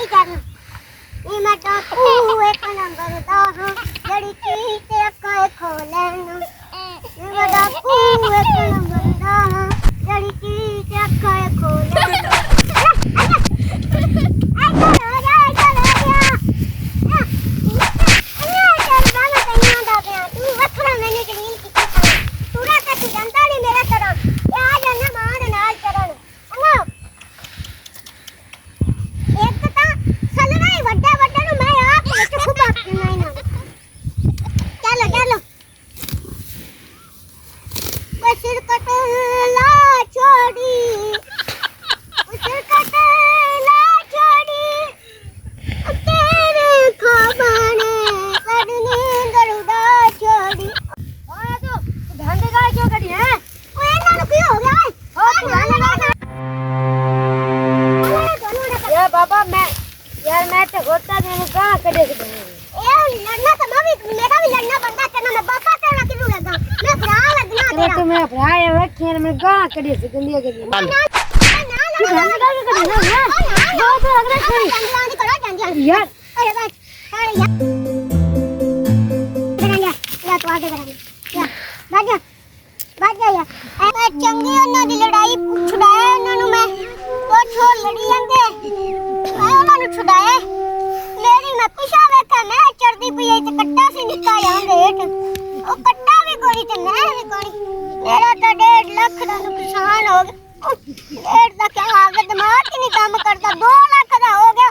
ही करना ये मैं तो तू एक नंबर दा हां जड़ी की ते अक्का खोलन ये बड़ा तू एक नंबर दा हां जड़ी की ते अक्का खोलन बाबा मैं यार मैं तो होता नहीं कहां करे से ए लड़ना तो मेरा भी लड़ना बनता तेरा मैं बापा तेरा किनु लगा मैं भरा लगना तेरा तो मैं भरा है रखे मैं कहां करे से गंदी गंदी ना बहुत अगला छोड़ी जंगलानी करो जंगलानी यार अरे बस अरे यार करेंगे या तो आगे करेंगे या भाग जा यार मैं चंगी ਉਹਨਾਂ ਦੀ ਲੜਾਈ ਛੁਡਾਇਆ ਉਹਨਾਂ ਨੂੰ ਮੈਂ ਉਹ ਛੋ ਲੜੀ ਜਾਂਦੇ ਮੈਂ ਉਹਨਾਂ ਨੂੰ ਛੁਡਾਇਆ ਮੇਰੀ ਮੈਂ ਪਿਛਾ ਵੇਖਾ ਮੈਂ ਚੜਦੀ ਪਈ ਤੇ ਕੱਟਾ ਸੀ ਨਿੱਕਾ ਜਾਂਦੇ ਹੇਠ ਉਹ ਕੱਟਾ ਵੀ ਕੋਈ ਤੇ ਮੈਂ ਵੀ ਕੋਈ ਮੇਰਾ ਤਾਂ 1.5 ਲੱਖ ਦਾ ਨੁਕਸਾਨ ਹੋ ਗਿਆ 1.5 ਦਾ ਕਿਆ ਹਾਲ ਦਿਮਾਗ ਹੀ ਨਹੀਂ ਕੰਮ ਕਰਦਾ 2 ਲੱਖ ਦਾ ਹੋ ਗਿਆ